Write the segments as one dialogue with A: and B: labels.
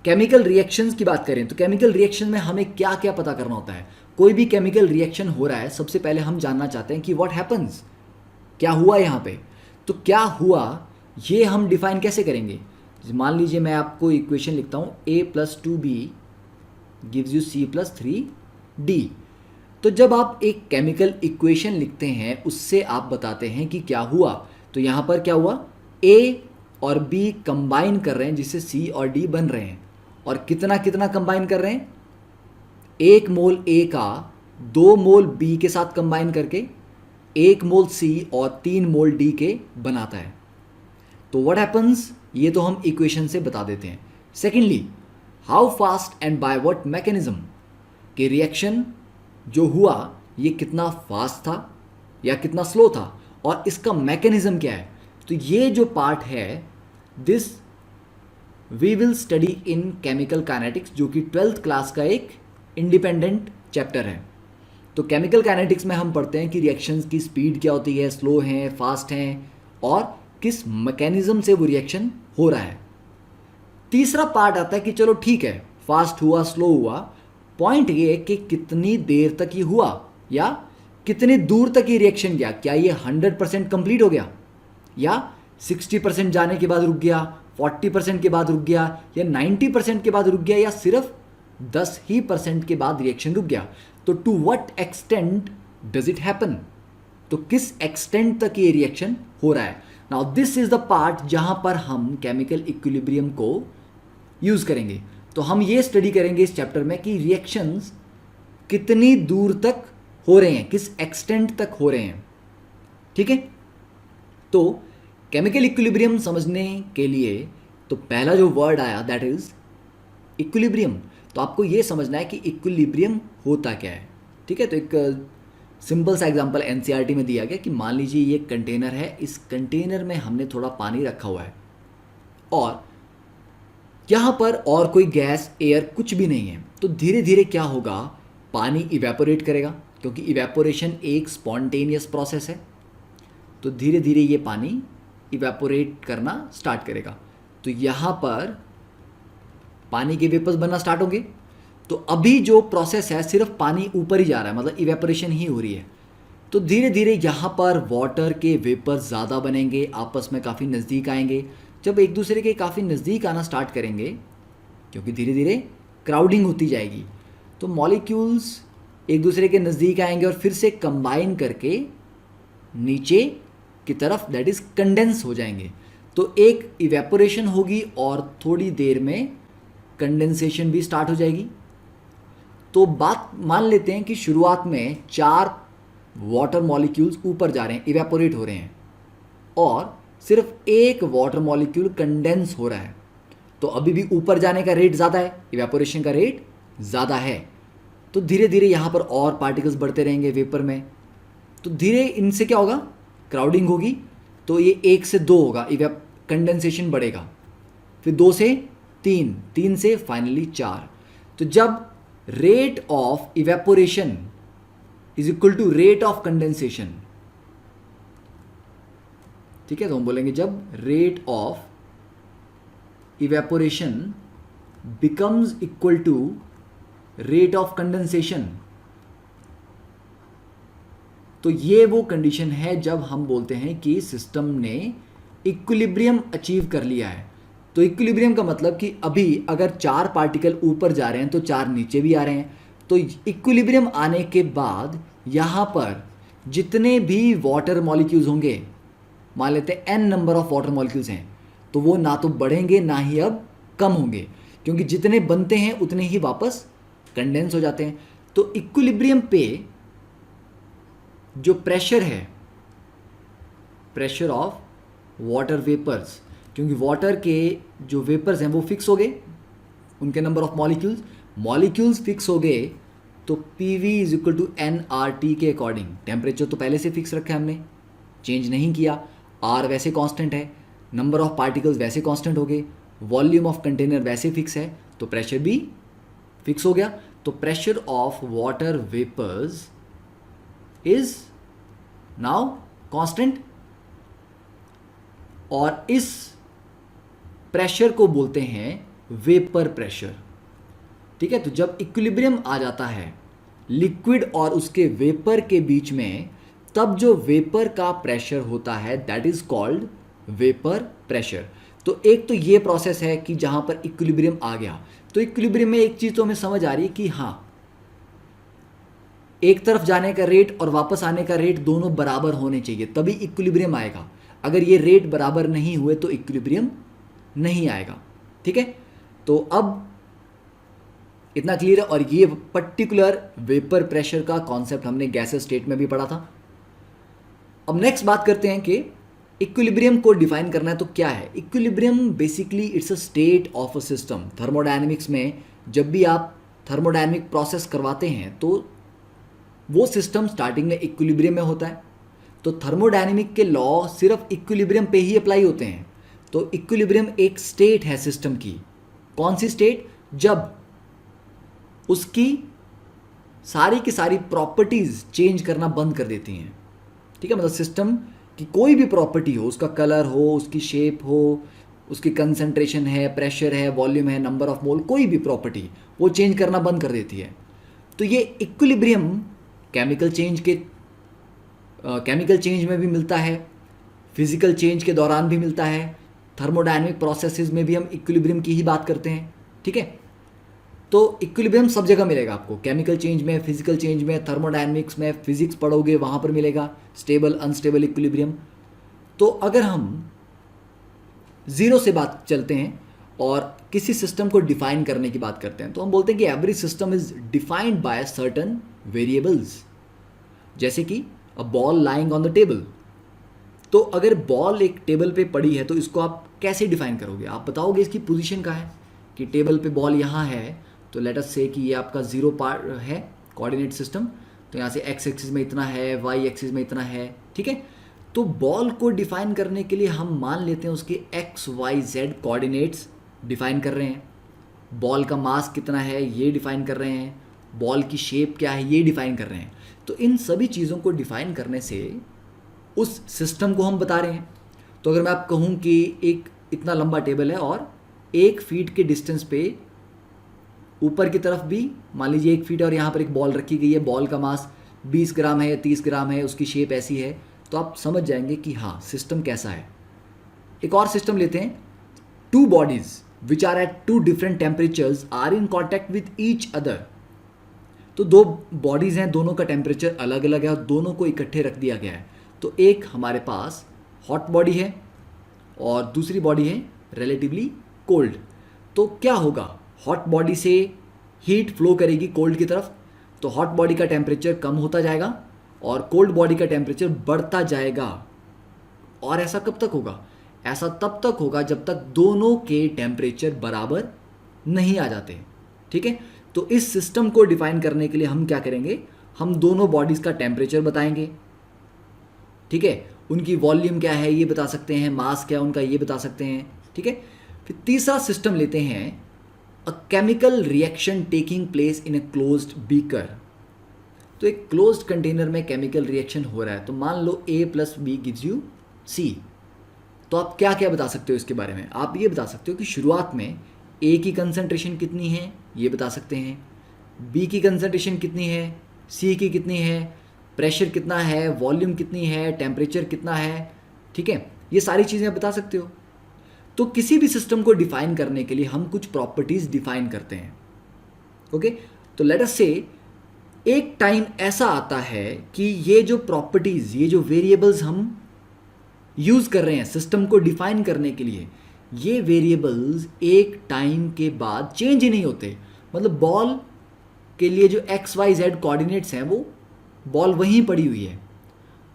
A: Chemical reactions की बात करें तो केमिकल रिएक्शन में हमें क्या क्या पता करना होता है। कोई भी केमिकल रिएक्शन हो रहा है, सबसे पहले हम जानना चाहते हैं कि व्हाट हैपन्स, क्या हुआ यहाँ पे। तो क्या हुआ ये हम डिफाइन कैसे करेंगे। मान लीजिए मैं आपको इक्वेशन लिखता हूँ a+2b गिव्स यू c+3d। तो जब आप एक केमिकल इक्वेशन लिखते हैं उससे आप बताते हैं कि क्या हुआ। तो यहाँ पर क्या हुआ, a और b कंबाइन कर रहे हैं जिससे c और d बन रहे हैं। और कितना कितना कंबाइन कर रहे हैं, 1 मोल a का 2 मोल b के साथ कंबाइन करके 1 मोल c और 3 मोल d के बनाता है। तो व्हाट हैपन्स, ये तो हम इक्वेशन से बता देते हैं। Secondly, how fast and by what mechanism, कि रिएक्शन जो हुआ ये कितना फास्ट था या कितना स्लो था और इसका मैकेनिज्म क्या है। तो ये जो पार्ट है this we will study in chemical kinetics, जो कि 12th क्लास का एक इंडिपेंडेंट चैप्टर है। तो केमिकल काइनेटिक्स में हम पढ़ते हैं कि रिएक्शंस की स्पीड क्या होती है, स्लो हैं, फास्ट हैं, और किस मैकेनिज्म से वो रिएक्शन हो रहा है। तीसरा पार्ट आता है कि चलो ठीक है, फास्ट हुआ, स्लो हुआ, पॉइंट ये है कि कितनी देर तक ये हुआ या कितनी दूर तक ये रिएक्शन गया। क्या ये 100% कंप्लीट हो गया या 60% जाने के बाद रुक गया, 40% के बाद रुक गया, या 90% के बाद रुक गया, या सिर्फ 10% के बाद रिएक्शन रुक गया। तो to what extent does it happen, तो किस एक्सटेंट तक ये रिएक्शन हो रहा है। Now this is the part जहां पर हम केमिकल इक्विलिब्रियम को यूज करेंगे। तो हम ये स्टडी करेंगे इस चैप्टर में कि रिएक्शंस कितनी दूर तक हो रहे हैं, किस एक्सटेंट तक हो रहे हैं। ठीक है, तो केमिकल इक्विलिब्रियम समझने के लिए तो पहला जो वर्ड आया दैट इज इक्विलिब्रियम। तो आपको ये समझना है कि इक्विलिब्रियम होता क्या है। ठीक है, तो एक सिंपल सा एग्जांपल एनसीईआरटी में दिया गया कि मान लीजिए ये कंटेनर है, इस कंटेनर में हमने थोड़ा पानी रखा हुआ है और यहाँ पर और कोई गैस, एयर कुछ भी नहीं है। तो धीरे धीरे क्या होगा, पानी इवेपोरेट करेगा, क्योंकि इवेपोरेशन एक स्पॉन्टेनियस प्रोसेस है। तो धीरे धीरे ये पानी इवेपोरेट करना स्टार्ट करेगा। तो यहाँ पर पानी के वेपर्स बनना स्टार्ट होंगे। तो अभी जो प्रोसेस है सिर्फ पानी ऊपर ही जा रहा है, मतलब इवेपोरेशन ही हो रही है। तो धीरे धीरे यहाँ पर वाटर के वेपर्स ज़्यादा बनेंगे, आपस में काफ़ी नज़दीक आएंगे। जब एक दूसरे के काफ़ी नज़दीक आना स्टार्ट करेंगे, क्योंकि धीरे धीरे क्राउडिंग होती जाएगी, तो मॉलिक्यूल्स एक दूसरे के नज़दीक आएंगे और फिर से कंबाइन करके नीचे की तरफ दैट इज़ कंडेंस हो जाएंगे। तो एक इवेपोरेशन होगी और थोड़ी देर में कंडेंसेशन भी स्टार्ट हो जाएगी। तो बात मान लेते हैं कि शुरुआत में 4 वाटर मॉलिक्यूल्स ऊपर जा रहे हैं, इवेपोरेट हो रहे हैं, और सिर्फ एक वाटर मॉलिक्यूल कंडेंस हो रहा है। तो अभी भी ऊपर जाने का रेट ज़्यादा है, इवेपोरेशन का रेट ज़्यादा है। तो धीरे धीरे यहाँ पर और पार्टिकल्स बढ़ते रहेंगे वेपर में। तो धीरे इनसे क्या होगा, क्राउडिंग होगी। तो ये 1 से 2 होगा, कंडेंसेशन बढ़ेगा, फिर 2 से 3, 3 से फाइनली 4। तो जब rate of evaporation is equal to rate of condensation, ठीक है, तो हम बोलेंगे जब rate of evaporation becomes equal to rate of condensation, तो ये वो कंडीशन है जब हम बोलते हैं कि सिस्टम ने इक्विलिब्रियम अचीव कर लिया है। तो इक्विलिब्रियम का मतलब कि अभी अगर 4 पार्टिकल ऊपर जा रहे हैं तो 4 नीचे भी आ रहे हैं। तो इक्विलिब्रियम आने के बाद यहाँ पर जितने भी वाटर मॉलिक्यूल्स होंगे, मान लेते हैं n number of water molecules हैं, तो वो ना तो बढ़ेंगे ना ही अब कम होंगे, क्योंकि जितने बनते हैं उतने ही वापस कंडेंस हो जाते हैं। तो इक्विलिब्रियम पे जो प्रेशर है, प्रेशर ऑफ वाटर वेपर्स, क्योंकि वाटर के जो वेपर्स हैं वो फिक्स हो गए, उनके नंबर ऑफ मॉलिक्यूल्स फिक्स हो गए। तो PV is equal to nRT के अकॉर्डिंग, टेम्परेचर तो पहले से फिक्स रखा है हमने, चेंज नहीं किया, R वैसे कांस्टेंट है, नंबर ऑफ पार्टिकल्स वैसे कांस्टेंट हो गए, वॉल्यूम ऑफ कंटेनर वैसे फिक्स है, तो प्रेशर भी फिक्स हो गया। तो pressure of water vapours is now constant, और इस प्रेशर को बोलते हैं वेपर प्रेशर। ठीक है, तो जब इक्विलिब्रियम आ जाता है लिक्विड और उसके वेपर के बीच में, तब जो वेपर का प्रेशर होता है that is called vapour pressure. तो एक तो ये प्रोसेस है कि जहां पर इक्विलिब्रियम आ गया, तो इक्विलिब्रियम में एक चीज तो हमें समझ आ रही है कि हाँ, एक तरफ जाने का रेट और वापस आने का रेट दोनों बराबर होने चाहिए, तभी इक्विलिब्रियम आएगा। अगर ये रेट बराबर नहीं हुए तो इक्विलिब्रियम नहीं आएगा। ठीक है, तो अब इतना क्लियर है। और ये पर्टिकुलर वेपर प्रेशर का कॉन्सेप्ट हमने गैसेस स्टेट में भी पढ़ा था। अब नेक्स्ट बात करते हैं कि इक्विलिब्रियम को डिफाइन करना है तो क्या है equilibrium. Basically it's a state of a system. Thermodynamics में जब भी आप थर्मोडायनेमिक प्रोसेस करवाते हैं तो वो सिस्टम स्टार्टिंग में इक्विलिब्रियम में होता है। तो थर्मोडायनेमिक के लॉ सिर्फ इक्विलिब्रियम पे ही अप्लाई होते हैं। तो इक्विलिब्रियम एक स्टेट है सिस्टम की। कौन सी स्टेट? जब उसकी सारी की सारी प्रॉपर्टीज चेंज करना बंद कर देती हैं। ठीक है, मतलब सिस्टम की कोई भी प्रॉपर्टी हो, उसका कलर हो, उसकी शेप हो, उसकी कंसंट्रेशन है, प्रेशर है, वॉल्यूम है, नंबर ऑफ मोल, कोई भी प्रॉपर्टी वो चेंज करना बंद कर देती है। तो ये इक्विलिब्रियम केमिकल चेंज में भी मिलता है, फिजिकल चेंज के दौरान भी मिलता है, थर्मोडायनेमिक प्रोसेसेस में भी हम इक्विलिब्रियम की ही बात करते हैं। ठीक है, तो इक्विलिब्रियम सब जगह मिलेगा आपको, केमिकल चेंज में, फिजिकल चेंज में, थर्मोडायनेमिक्स में, फिजिक्स पढ़ोगे वहाँ पर मिलेगा स्टेबल अनस्टेबल इक्विलिब्रियम। तो अगर हम ज़ीरो से बात चलते हैं और किसी सिस्टम को डिफाइन करने की बात करते हैं तो हम बोलते हैं कि every system is defined by certain variables. जैसे कि a ball lying on the table. तो अगर बॉल एक टेबल पे पड़ी है तो इसको आप कैसे डिफाइन करोगे? आप बताओगे इसकी पोजीशन कहाँ है, कि टेबल पे बॉल यहाँ है, तो लेट अस से कि ये आपका जीरो पार्ट है कोऑर्डिनेट सिस्टम। तो यहाँ से एक्स एक्सिस में इतना है, वाई एक्सिस में इतना है। ठीक है, तो बॉल को डिफाइन करने के लिए हम मान लेते हैं उसके x y z coordinates define कर रहे हैं। बॉल का मास कितना है ये डिफाइन कर रहे हैं, बॉल की शेप क्या है ये डिफाइन कर रहे हैं। तो इन सभी चीज़ों को डिफाइन करने से उस सिस्टम को हम बता रहे हैं। तो अगर मैं आप कहूँ कि एक इतना लंबा टेबल है और 1 फीट के डिस्टेंस पे ऊपर की तरफ भी मान लीजिए 1 फीट है और यहाँ पर एक बॉल रखी गई है, बॉल का मास 20 ग्राम है या 30 ग्राम है, उसकी शेप ऐसी है, तो आप समझ जाएंगे कि हाँ सिस्टम कैसा है। एक और सिस्टम लेते हैं, 2 bodies which are at 2 different temperatures are in contact with each other। तो 2 बॉडीज़ हैं, दोनों का टेम्परेचर अलग अलग है और दोनों को इकट्ठे रख दिया गया है। तो एक हमारे पास हॉट बॉडी है और दूसरी बॉडी है रिलेटिवली कोल्ड। तो क्या होगा, हॉट बॉडी से हीट फ्लो करेगी कोल्ड की तरफ, तो हॉट बॉडी का टेम्परेचर कम होता जाएगा और कोल्ड बॉडी का टेम्परेचर बढ़ता जाएगा। और ऐसा कब तक होगा? ऐसा तब तक होगा जब तक दोनों के टेम्परेचर बराबर नहीं आ जाते। ठीक है, तो इस सिस्टम को डिफाइन करने के लिए हम क्या करेंगे, हम दोनों बॉडीज़ का टेम्परेचर बताएंगे। ठीक है, उनकी वॉल्यूम क्या है ये बता सकते हैं, मास क्या है उनका ये बता सकते हैं। ठीक है, फिर तीसरा सिस्टम लेते हैं, a chemical reaction taking place in a closed beaker. तो एक क्लोज्ड कंटेनर में केमिकल रिएक्शन हो रहा है, तो मान लो A + B gives you C। तो आप क्या क्या बता सकते हो इसके बारे में? आप ये बता सकते हो कि शुरुआत में A की कंसंट्रेशन कितनी है ये बता सकते हैं, B की कंसंट्रेशन कितनी है, C की कितनी है, प्रेशर कितना है, वॉल्यूम कितनी है, टेम्परेचर कितना है। ठीक है, ये सारी चीज़ें आप बता सकते हो। तो किसी भी सिस्टम को डिफाइन करने के लिए हम कुछ प्रॉपर्टीज़ डिफाइन करते हैं। ओके, तो लेट अस से एक टाइम ऐसा आता है कि ये जो प्रॉपर्टीज़, ये जो वेरिएबल्स हम यूज़ कर रहे हैं सिस्टम को डिफाइन करने के लिए, ये वेरिएबल्स एक टाइम के बाद चेंज ही नहीं होते। मतलब बॉल के लिए जो XYZ कोऑर्डिनेट्स हैं वो बॉल वहीं पड़ी हुई है,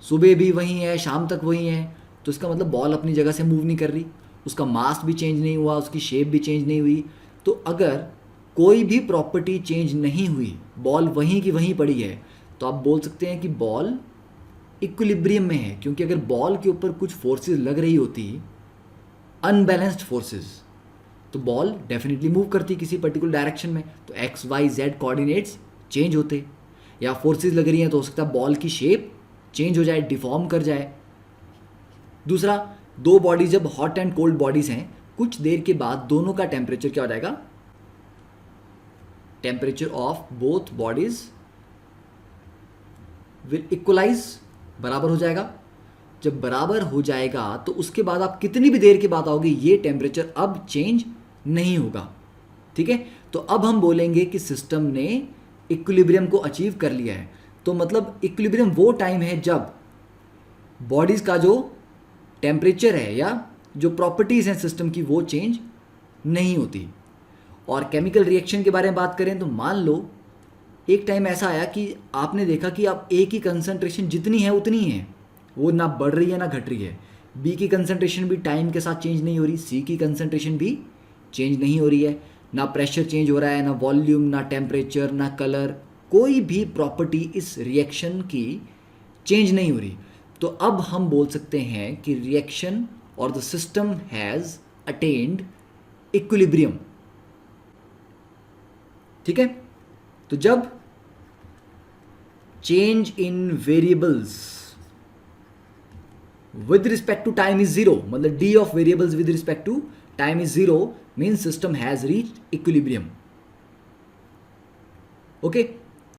A: सुबह भी वहीं है, शाम तक वहीं है। तो इसका मतलब बॉल अपनी जगह से मूव नहीं कर रही, उसका मास भी चेंज नहीं हुआ, उसकी शेप भी चेंज नहीं हुई। तो अगर कोई भी प्रॉपर्टी चेंज नहीं हुई, बॉल वहीं की वहीं पड़ी है, तो आप बोल सकते हैं कि बॉल इक्विलिब्रियम में है। क्योंकि अगर बॉल के ऊपर कुछ फोर्सेस लग रही होती, अनबैलेंस्ड फोर्सेस, तो बॉल डेफिनेटली मूव करती किसी पर्टिकुलर डायरेक्शन में, तो XYZ कोऑर्डिनेट्स चेंज होते। या फोर्सेस लग रही हैं तो हो सकता है बॉल की शेप चेंज हो जाए, डिफॉर्म कर जाए। दूसरा, 2 बॉडीज जब हॉट एंड कोल्ड बॉडीज हैं कुछ देर के बाद दोनों का टेम्परेचर क्या हो जाएगा, temperature of both bodies will equalise, बराबर हो जाएगा। जब बराबर हो जाएगा तो उसके बाद आप कितनी भी देर के बाद आओगे ये टेम्परेचर अब चेंज नहीं होगा। ठीक है, तो अब हम बोलेंगे कि सिस्टम ने इक्विलिब्रियम को अचीव कर लिया है। तो मतलब इक्विलिब्रियम वो टाइम है जब बॉडीज का जो टेम्परेचर है या जो प्रॉपर्टीज हैं सिस्टम की वो चेंज नहीं होती। और केमिकल रिएक्शन के बारे में बात करें तो मान लो एक टाइम ऐसा आया कि आपने देखा कि आप ए की कंसंट्रेशन जितनी है उतनी ही है, वो ना बढ़ रही है ना घट रही है। बी की कंसंट्रेशन भी टाइम के साथ चेंज नहीं हो रही, सी की कंसंट्रेशन भी चेंज नहीं हो रही है, ना प्रेशर चेंज हो रहा है, ना वॉल्यूम, ना टेम्परेचर, ना कलर, कोई भी प्रॉपर्टी इस रिएक्शन की चेंज नहीं हो रही। तो अब हम बोल सकते हैं कि रिएक्शन और the system has attained equilibrium. ठीक है, तो जब change in variables with respect to time is zero, मतलब d of variables with respect to time is zero, means system has reached equilibrium. Okay,